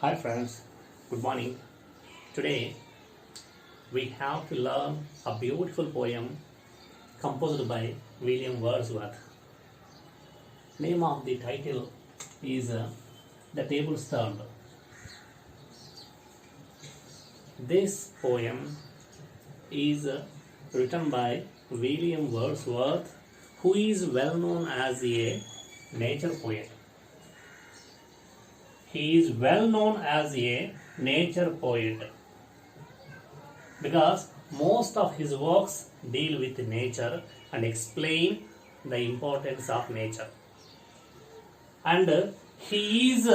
Hi friends, good morning. Today we have to learn a beautiful poem composed by William Wordsworth. Name of the title is The Tables Turned. This poem is written by William Wordsworth, who is well known as a nature poet. He is well known as a nature poet because most of his works deal with nature and explain the importance of nature. And he is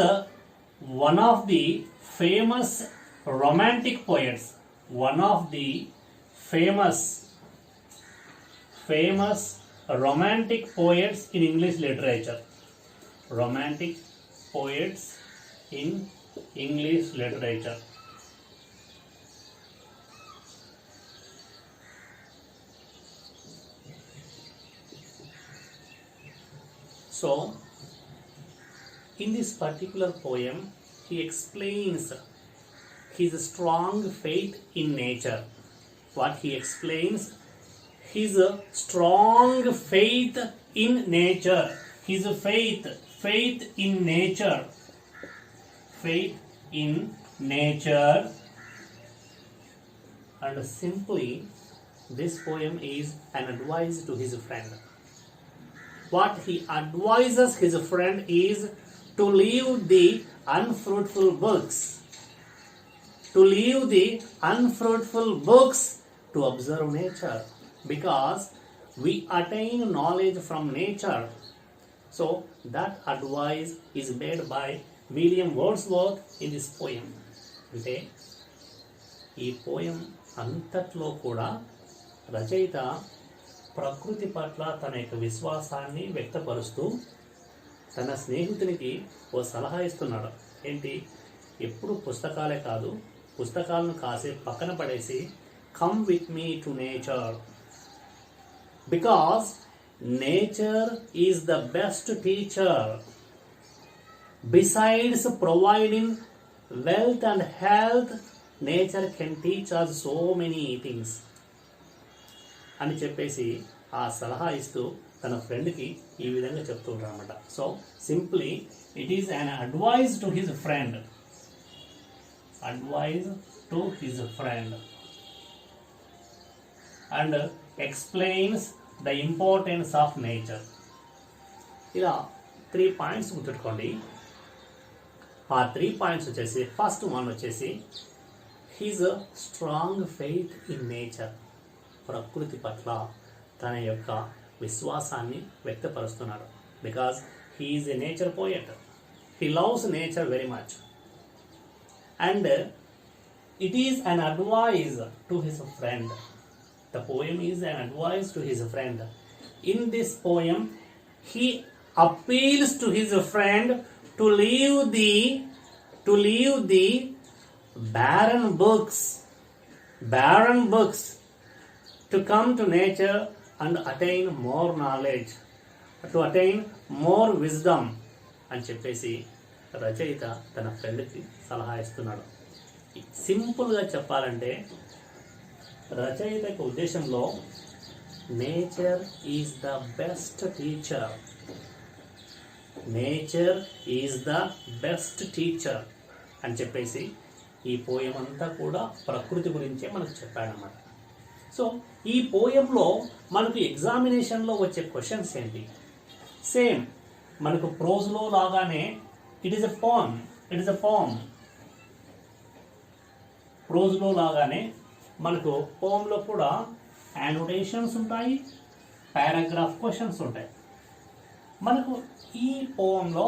one of the famous romantic poets, one of the famous romantic poets in English literature. Romantic poets in English literature. So, in this particular poem, he explains his strong faith in nature. What he explains? His strong faith in nature. His faith in nature. Faith in nature. And simply, this poem is an advice to his friend. What he advises his friend is to leave the unfruitful books. To leave the unfruitful books to observe nature. Because we attain knowledge from nature. So that advice is made by William Wordsworth in this poem. అంటే ఈ poem అంతట్లో కూడా రచయిత ప్రకృతి పట్ల తన యొక్క విశ్వాసాన్ని వ్యక్తపరుస్తూ తన స్నేహితునికి ఓ సలహా ఇస్తున్నాడు. ఏంటి? ఎప్పుడు పుస్తకాలే కాదు, పుస్తకాలను కాసేపు పక్కన పడేసి come with me to nature, because nature is the best teacher. Besides providing wealth and health, nature can teach us so many things. అని చెప్పేసి ఆ సలహా ఇస్తూ తన ఫ్రెండ్కి ఈ విధంగా చెప్తూ ఉంటారన్నమాట. So simply it is an advice to his friend. Advice to his friend and explains the importance of nature. ఇలా 3 పాయింట్స్ గుర్తుపెట్టుకోండి. ఆ 3 పాయింట్స్ వచ్చేసి ఫస్ట్ వన్ వచ్చేసి his strong faith in nature. ప్రకృతి పట్ల తన యొక్క విశ్వాసాన్ని వ్యక్తపరుస్తున్నాడు. Because he is a nature poet. He loves nature very much. And it is an advice to his friend. The poem is an advice to his friend. In this poem he appeals to his friend to leave the barren books to come to nature and attain more knowledge, to attain more wisdom అని చెప్పేసి రచయిత తన ఫ్రెండ్కి సలహా ఇస్తున్నాడు. సింపుల్గా చెప్పాలంటే రచయిత యొక్క ఉద్దేశంలో nature is the best teacher. Nature is the best teacher అని చెప్పేసి ఈ పోయం అంతా కూడా ప్రకృతి గురించే మనకు చెప్పాడనమాట. సో ఈ పోయంలో మనకు ఎగ్జామినేషన్లో వచ్చే క్వశ్చన్స్ ఏంటి? సేమ్ మనకు ప్రోజ్లో లాగానే ఇట్ ఈస్ ఎ పోమ్. ప్రోజ్లో లాగానే మనకు పోయంలో కూడా యానోటేషన్స్ ఉంటాయి, పారాగ్రాఫ్ క్వశ్చన్స్ ఉంటాయి. మనకు ఈ పోయంలో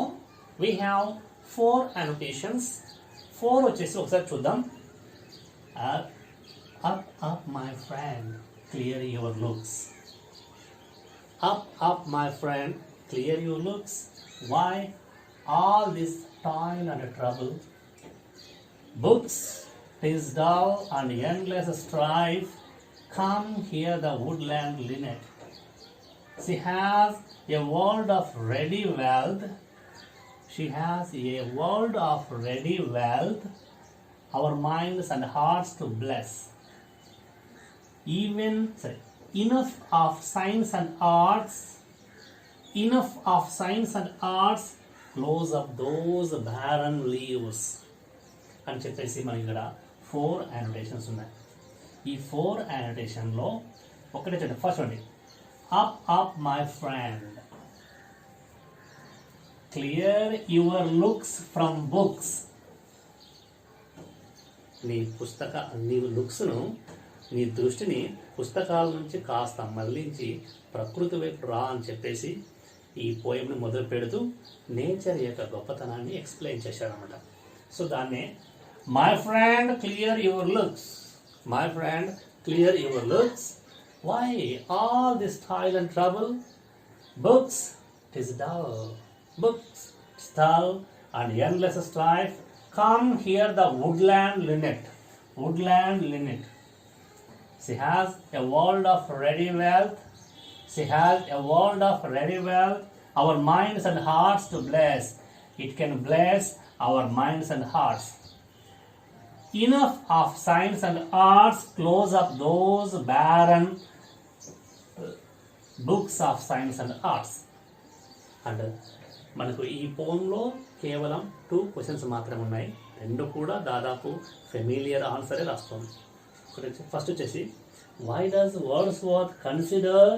వీ హ్యావ్ 4 annotations. 4 వచ్చేసి ఒకసారి చూద్దాం. Up my friend, clear your looks. Up my friend, clear your looks. Why all this toil and trouble? Books, 'tis dull and endless strife. Come here the woodland linnet. She has a world of ready wealth. She has a world of ready wealth, our minds and hearts to bless. Enough of science and arts, close up those barren leaves. అని చెప్పేసి మనకి ఇక్కడ 4 annotations ఉన్నాయి. ఈ 4 annotationలో ఒకటే చూడండి. First అండి, up my friend, clear your looks from books. నీ లుక్స్ను, నీ దృష్టిని పుస్తకాల నుంచి కాస్త మళ్ళించి ప్రకృతి వైపు రా అని చెప్పేసి ఈ పోయంని మొదలు పెడుతూ నేచర్ యొక్క గొప్పతనాన్ని ఎక్స్ప్లెయిన్ చేశాడనమాట. సో దాన్నే my friend clear your looks, my friend clear your looks, why all this toil and trouble, books it is dull, books, dull and endless strife. Come here, the woodland linnet. She has a world of ready wealth. Our minds and hearts to bless. It can bless our minds and hearts. Enough of science and arts. Close up those barren books of science and arts. And మనకు ఈ పోయంలో కేవలం 2 questions మాత్రమే ఉన్నాయి. 2 కూడా దాదాపు familiar ఆన్సరే రాస్తుంది. First వచ్చేసి, why does Wordsworth consider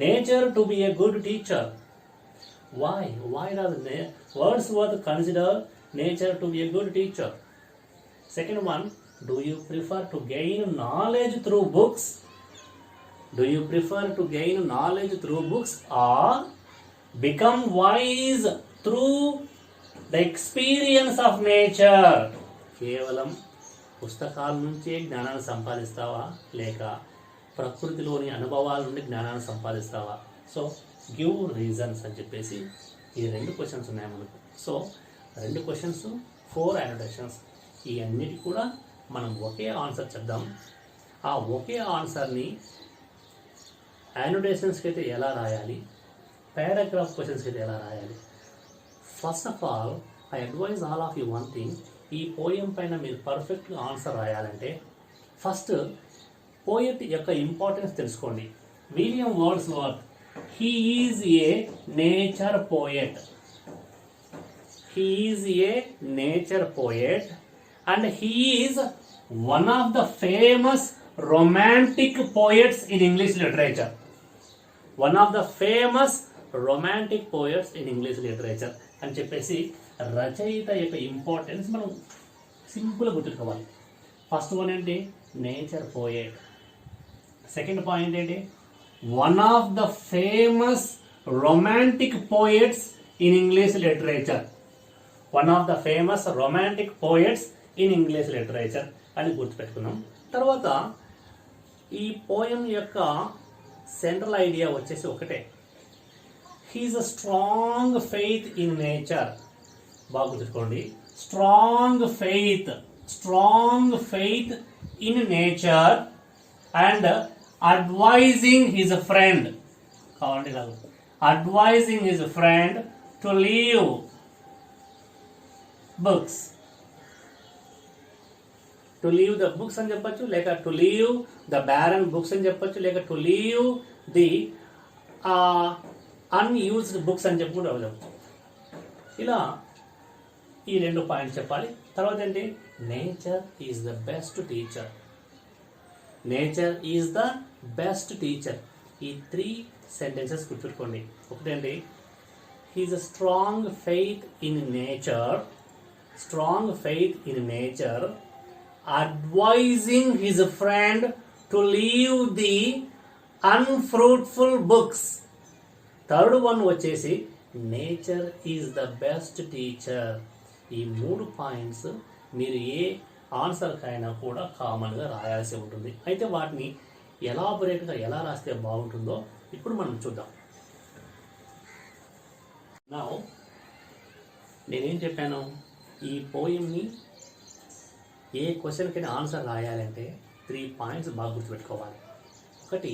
nature to be a good teacher? Why does Wordsworth consider nature to be a good teacher? Second one, do you prefer to gain knowledge through books? Or become wise through the experience of nature? కేవలం పుస్తకాల నుంచే జ్ఞానాన్ని సంపాదిస్తావా, లేక ప్రకృతిలోని అనుభవాల నుండి జ్ఞానాన్ని సంపాదిస్తావా? So give reasons అని చెప్పేసి ఈ 2 క్వశ్చన్స్ ఉన్నాయి మనకు. So 2 questions, 4 annotations. ఈ అన్నిటి కూడా మనం ఒకే ఆన్సర్ చెప్దాం. ఆ ఒకే ఆన్సర్ని యానోటేషన్స్కి అయితే ఎలా రాయాలి, పారాగ్రాఫ్ క్వశ్చన్స్కి అయితే ఎలా రాయాలి? First of all I advise all of you one thing. ఈ పోయం పైన మీరు పర్ఫెక్ట్గా ఆన్సర్ రాయాలంటే ఫస్ట్ పోయట్ యొక్క ఇంపార్టెన్స్ తెలుసుకోండి. William Wordsworth, he is a nature poet and he is one of the famous romantic poets in English literature. అని చెప్పేసి రచయిత యొక్క ఇంపార్టెన్స్ మనం సింపుల్గా గుర్తుకోవాలి. ఫస్ట్ వన్ ఏంటి? Nature poet. సెకండ్ పాయింట్ ఏంటి? One of the famous romantic poets in English literature అని గుర్తుపెట్టుకున్నాం. తర్వాత ఈ పోయం యొక్క సెంట్రల్ ఐడియా వచ్చేసి ఒకటే, he's a strong faith in nature. బాగా గుర్తుకోండి, strong faith in nature and advising his friend, కావండి కాదు, advising his friend to leave books. To leave the books అని చెప్పచ్చు, లేక to leave the barren books అని చెప్పచ్చు, లేక to leave the unused books అని చెప్పి కూడా చెప్పచ్చు. ఇలా ఈ 2 పాయింట్స్ చెప్పాలి. తర్వాత ఏంటి? Nature is the best teacher. ఈ 3 సెంటెన్సెస్ గుర్తుపెట్టుకోండి. ఒకటేంటి? He's a strong faith in nature, advising his friend to leave the unfruitful books. Third one వచ్చేసి nature is the best teacher. ఈ 3 పాయింట్స్ మీరు ఏ ఆన్సర్కైనా కూడా కామన్గా రాయాల్సి ఉంటుంది. అయితే వాటిని ఎలాబొరేట్గా ఎలా రాస్తే బాగుంటుందో ఇప్పుడు మనం చూద్దాం. నౌ నేనేం చెప్పాను? ఈ పోయంని ఏ క్వశ్చన్కైనా ఆన్సర్ రాయాలంటే 3 పాయింట్స్ బాగా గుర్తుపెట్టుకోవాలి. ఒకటి,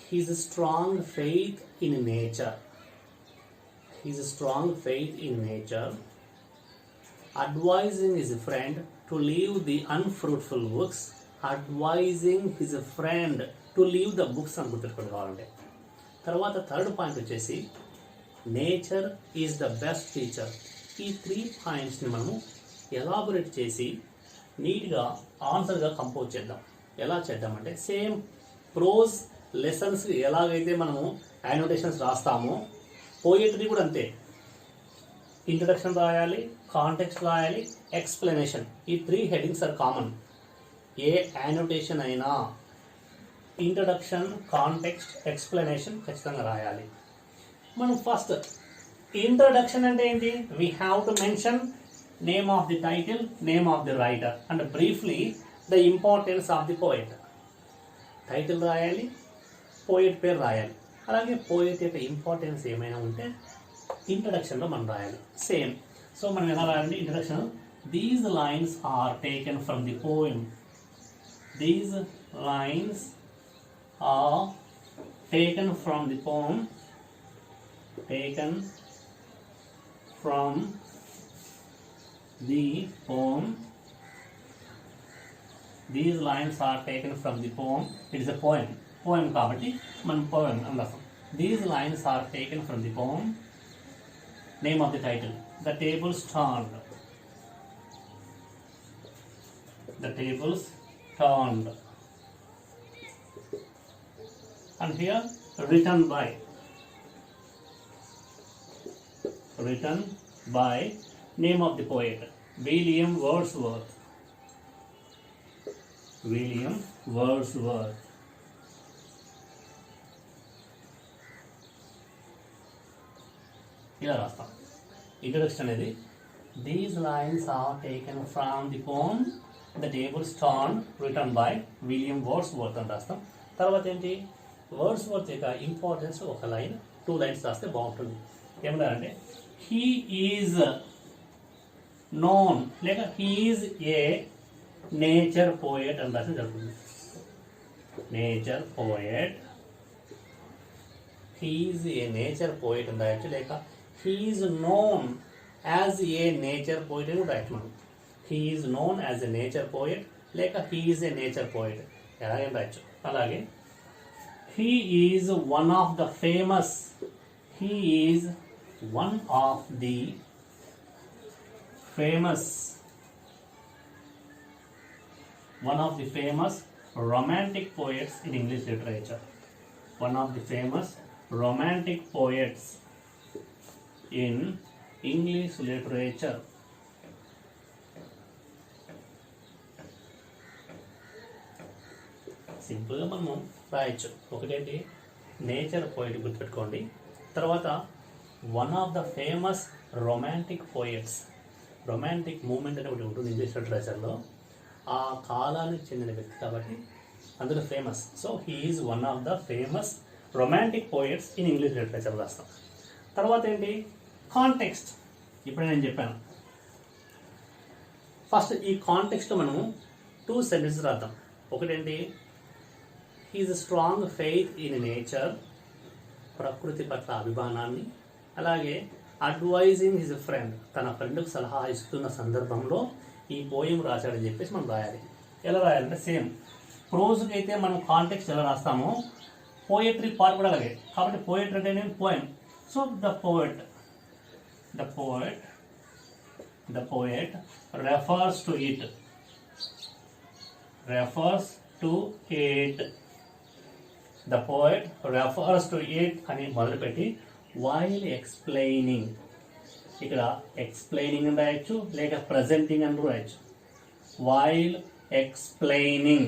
he's strong faith in nature. his strong faith in nature, advising his friend to leave the unfruitful books, advising his friend to leave the books అని గుర్తుపెట్టుకోండి కావాలంటే. తర్వాత థర్డ్ పాయింట్ వచ్చేసి nature is the best teacher. ఈ 3 పాయింట్స్ని మనము elaborate చేసి నీట్గా ఆన్సర్గా కంపోజ్ చేద్దాం. ఎలా చేద్దామంటే సేమ్ ప్రోజ్ లెసన్స్ ఎలాగైతే మనము యానోటేషన్స్ రాస్తామో పోయట్రీ కూడా అంతే. ఇంట్రడక్షన్ రాయాలి, కాంటెక్స్ట్ రాయాలి, ఎక్స్ప్లెనేషన్. ఈ 3 హెడ్డింగ్స్ ఆర్ కామన్. ఏ యానోటేషన్ అయినా ఇంట్రడక్షన్, కాంటెక్స్ట్, ఎక్స్ప్లెనేషన్ ఖచ్చితంగా రాయాలి. మనం ఫస్ట్ ఇంట్రడక్షన్ అంటే ఏంటి? We have to mention name of the title, name of the writer and briefly the importance of the poet. Title రాయాలి, పోయట్ పేరు రాయాలి, అలాగే పోయట్ యొక్క ఇంపార్టెన్స్ ఏమైనా ఉంటే ఇంట్రడక్షన్లో మనం రాయాలి. సేమ్. సో మనం ఎలా రాయాలి? Introduction, these lines are taken from the poem. These lines are taken from the poem. Taken from the poem. These lines are taken from the poem. It is a poem. Poem kabatti man poem andatham. These lines are taken from the poem. Name of the title, The Tables Turned. The Tables Turned. And here written by name of the poet, William Wordsworth. William Wordsworth. ఇలా రాస్తాం. Introduction అనేది these lines are taken from the poem the tables turned written by William Wordsworth అని రాస్తాం. తర్వాత ఏంటి? Wordsworth యొక్క importance ఒక line, 2 lines రాస్తే బాగుంటుంది. ఏమన్నా అంటే he is known లేక he is a nature poet అని రాసిన జరుగుతుంది. Nature poet, he is a nature poet అని రాయొచ్చు, లేక he is known as a nature poet అని రాయొచ్చు మనం. he is known as a nature poet లేక he is a nature poet ఎలాగైనా రాయొచ్చు. అలాగే he is one of the famous, he is one of the famous romantic poets in English literature. One of the famous romantic poets in English literature. సింపుల్గా మనము రాయొచ్చు. ఒకటేంటి? Nature poet గుర్తుపెట్టుకోండి. తర్వాత one of the famous romantic poets. Romantic movement అని ఒకటి ఉంటుంది English లిటరేచర్లో. ఆ కాలానికి చెందిన వ్యక్తి కాబట్టి అందులో famous. So he is one of the famous romantic poets in English literature రాస్తాం. తర్వాత ఏంటి? కాంటెక్స్ట్. ఇప్పుడే నేను చెప్పాను. ఫస్ట్ ఈ కాంటెక్స్ట్లో మనము 2 సెంటెన్సెస్ రాద్దాం. ఒకటేంటి? He's strong faith in nature, ప్రకృతి పట్ల అభిమానాన్ని, అలాగే అడ్వైజింగ్ హిజ్ ఫ్రెండ్, తన ఫ్రెండ్కి సలహా ఇస్తున్న సందర్భంలో ఈ పోయం రాశాడని చెప్పేసి మనం రాయాలి. ఎలా రాయాలంటే సేమ్ ప్రోజ్కి అయితే మనం కాంటెక్స్ట్ ఎలా రాస్తామో పోయట్రీ పార్ట్ కూడా అలాగే. కాబట్టి పోయట్రీ అంటే నేను poem. So the poet refers to it. The poet refers to it అని మొదలుపెట్టి while explaining, ఇక్కడ ఎక్స్ప్లెయినింగ్ అని రాయొచ్చు, లేక ప్రజెంటింగ్ అని రాయొచ్చు. while explaining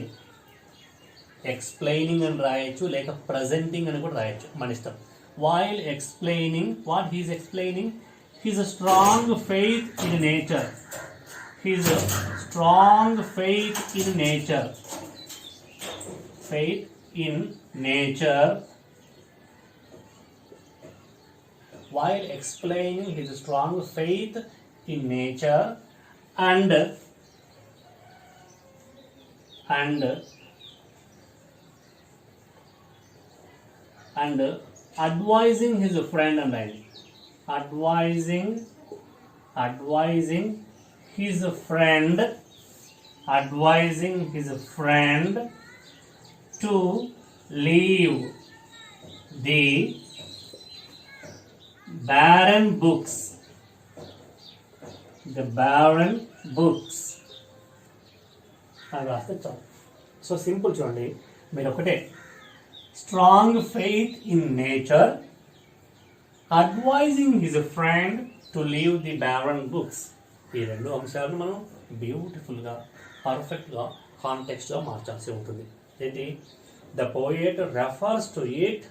అని రాయొచ్చు, లేక ప్రజెంటింగ్ అని కూడా రాయొచ్చు, మన ఇష్టం. while explaining, what he is explaining? His strong faith in nature. His strong faith in nature. Faith in nature. While explaining his strong faith in nature and advising his friend and I. advising his friend to leave the barren books అని రాస్తే చాలు. So simple చూడండి, మీరు ఒకటే strong faith in nature, advising his friend to leave the barren books. ఈ రెండు అంశాలను మనం బ్యూటిఫుల్గా పర్ఫెక్ట్గా కాంటెక్స్ట్గా మార్చాల్సి ఉంటుంది. ఏంటి? The poet refers to it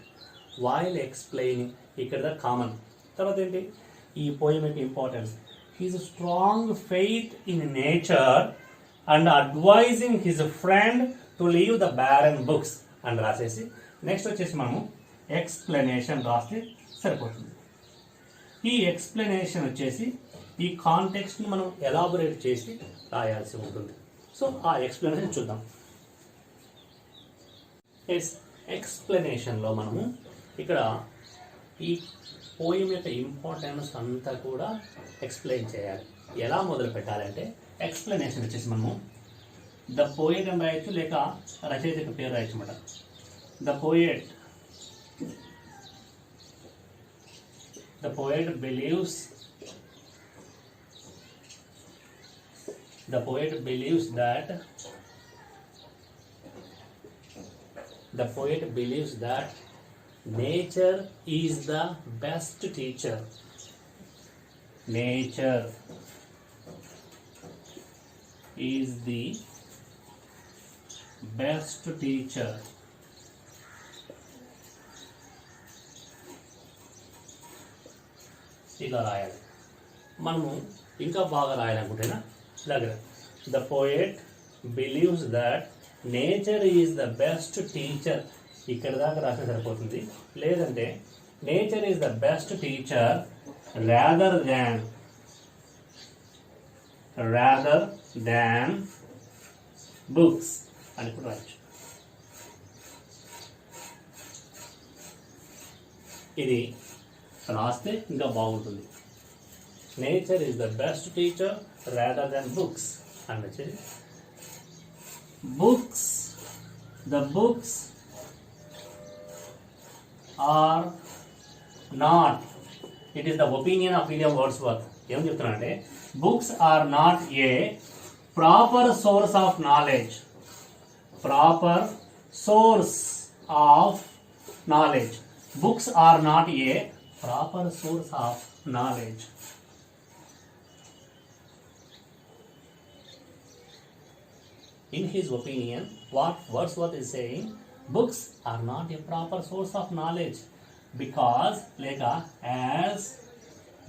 while explaining. ఇక్కడ కామన్. తర్వాత ఏంటి? ఈ పోయం యొక్క importance, his strong faith in nature and advising his friend to leave the barren books అని రాసేసి నెక్స్ట్ వచ్చేసి మనము ఎక్స్ప్లెనేషన్ రాస్తే సరిపోతుంది. ఈ ఎక్స్ప్లెనేషన్ వచ్చేసి ఈ కాంటెక్స్ట్ని మనం ఎలాబొరేట్ చేసి రాయాల్సి ఉంటుంది. సో ఆ ఎక్స్ప్లెనేషన్ చూద్దాం. ఎక్స్ప్లెనేషన్లో మనము ఇక్కడ ఈ పోయం యొక్క ఇంపార్టెన్స్ అంతా కూడా ఎక్స్ప్లెయిన్ చేయాలి. ఎలా మొదలు పెట్టాలంటే ఎక్స్ప్లెనేషన్ వచ్చేసి మనము ద పోయెట్ అని రాయొచ్చు, లేక రచయిత యొక్క పేరు రాయొచ్చు అన్నమాట. The poet believes that nature is the best teacher. Nature is the best teacher. ఇలా రాయాలి. మనము ఇంకా బాగా రాయాలనుకుంటేనా ఇలాగే the poet believes that nature is the best teacher. ఇక్కడ దాకా రాస్తే సరిపోతుంది. లేదంటే nature is the best teacher rather than books అని కూడా రాయొచ్చు. ఇది రాస్తే ఇంకా బాగుంటుంది. Nature is the best teacher rather than books అని వచ్చేది. The books are not, it is the opinion of William Wordsworth. ఏం చెప్తున్నానంటే books are not a proper source of knowledge. Books are not a proper source of knowledge. In his opinion, what Wordsworth is saying, books are not a proper source of knowledge because as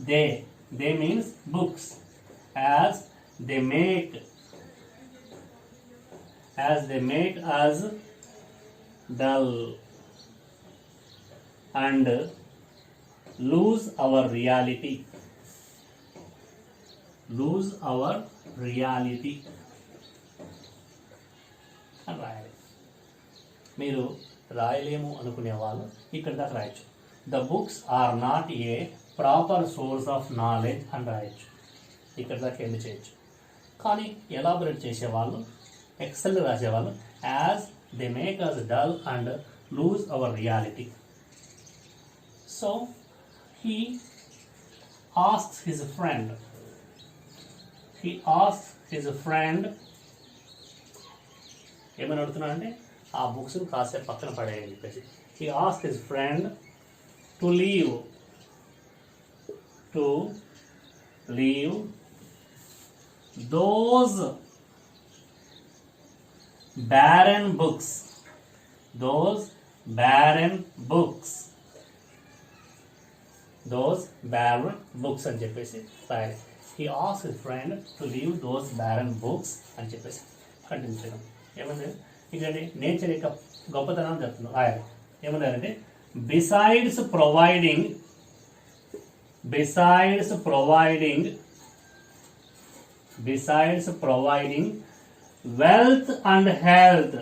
they means books, as they make us dull and lose our reality. అని రాయాలి. మీరు రాయలేము అనుకునే వాళ్ళు ఇక్కడ దాకా రాయొచ్చు. The books are not a proper source of knowledge అని రాయొచ్చు. ఇక్కడ దాకా ఎండ్ చేయొచ్చు. కానీ ఎలాబొరేట్ చేసేవాళ్ళు, ఎక్సెల్ రాసేవాళ్ళు, as they make us dull and lose our reality. So he asks his friend ఏమని అడుగుతున్నాడంటే ఆ బుక్స్ కాసేపు పక్కన పడేయని చెప్పేసి. he asks his friend to leave those barren books అని చెప్పేసి రాయాలి. he asks his friend to leave those barren books అని చెప్పేసి కంటిన్యూ చేయడం. ఏమంటే ఇక్కడ నేచర్ యొక్క గొప్పతనం చెప్తున్నాం రాయాలి. ఏమన్నారంటే besides providing wealth and health,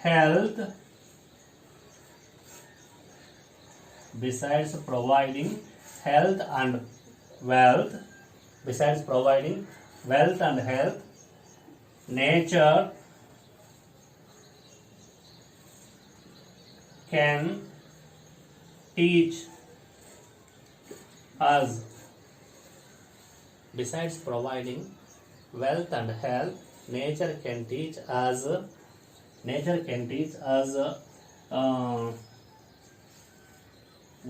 health, besides providing health and wealth, besides providing wealth and health, nature can teach us. Besides providing wealth and health, nature can teach us. Nature can teach us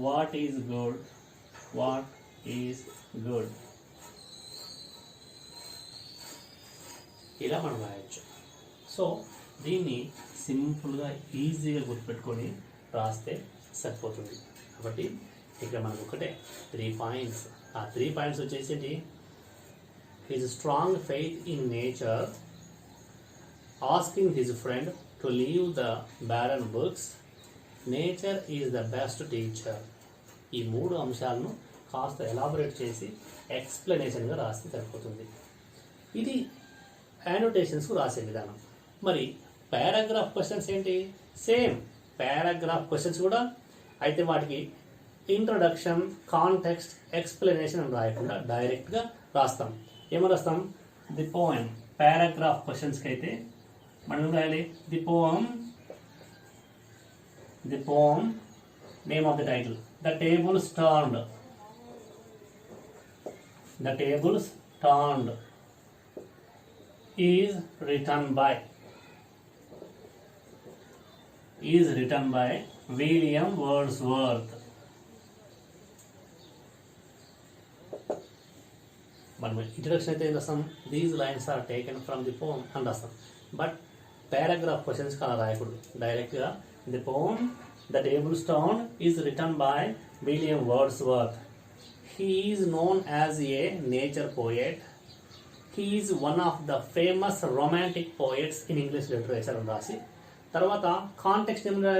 what is good. What is good. ఇలా మనం రాయొచ్చు. So దీన్ని సింపుల్గా ఈజీగా గుర్తుపెట్టుకొని రాస్తే సరిపోతుంది. కాబట్టి ఇక్కడ మనకు ఒకటే 3 పాయింట్స్. ఆ 3 పాయింట్స్ వచ్చేసి his strong faith in nature, asking his friend to leave the barren books, nature is the best teacher. ఈ 3 అంశాలను కాస్త ఎలాబొరేట్ చేసి ఎక్స్ప్లెనేషన్గా రాస్తే సరిపోతుంది. ఇది యానోటేషన్స్కు రాసే విధానం. మరి పారాగ్రాఫ్ క్వశ్చన్స్ ఏంటి? సేమ్ పారాగ్రాఫ్ క్వశ్చన్స్ కూడా అయితే వాటికి ఇంట్రొడక్షన్, కాంటెక్స్ట్, ఎక్స్ప్లెనేషన్ అని రాయకుండా డైరెక్ట్గా రాస్తాం. ఏమో రాస్తాం? The poem. పారాగ్రాఫ్ క్వశ్చన్స్కి అయితే మనం రాయాలి the poem, name of the title, the tables turned, the tables turned is written by William Wordsworth. మనం ఇంట్రడక్షన్ అయితే ఏం రాస్తాం? These lines are taken from the poem అని రాస్తాం. బట్ పారాగ్రాఫ్ క్వశ్చన్స్కి అలా రాయకూడదు. డైరెక్ట్గా the poem the table stone is written by William Wordsworth. He is known as a nature poet. He is one of the famous romantic poets in English literature అని రాసి తర్వాత context ఏమన్నా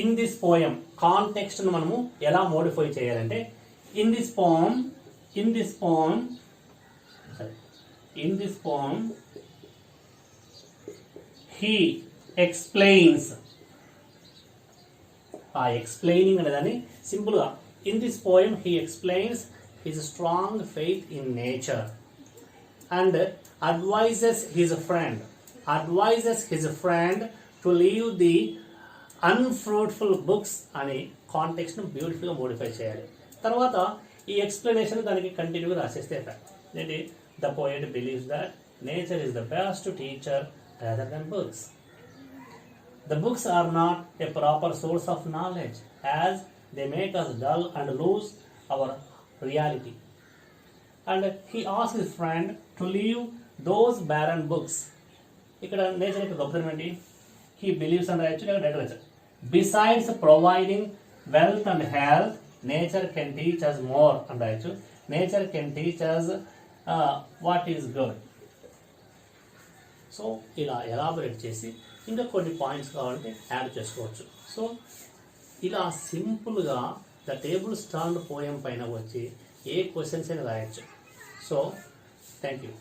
in this poem. కాంటెక్స్ట్ను మనము ఎలా modify చేయాలంటే in this పోమ్ he explains. ఆ explaining అనేదాన్ని సింపుల్గా in this poem he explains his strong faith in nature and advises his friend to leave the unfruitful books అని కాంటెక్స్ట్ను బ్యూటిఫుల్గా మోడిఫై చేయాలి. తర్వాత ఈ ఎక్స్ప్లెనేషన్ దానికి కంటిన్యూగా రాసేస్తే ఏంటి? The poet believes that nature is the best teacher rather than books. The books are not a proper source of knowledge as they make us dull and lose our reality. And he asked his friend to leave those barren books. ఇక్కడ nature యొక్క గొప్పతనం ఏంటి? He believes అని రాయొచ్చు, లేదా direct రాయొచ్చు. Besides providing wealth and health, nature can teach us more అని రాయొచ్చు. Nature can teach us what is good. So ఇలా ఎలాబొరేట్ చేసి ఇంకా కొన్ని పాయింట్స్ కావాలంటే యాడ్ చేసుకోవచ్చు. సో ఇలా సింపుల్గా ద టేబుల్స్ టర్న్డ్ పోయం పైన వచ్చి ఏ క్వశ్చన్స్ అయినా రాయొచ్చు. So thank you.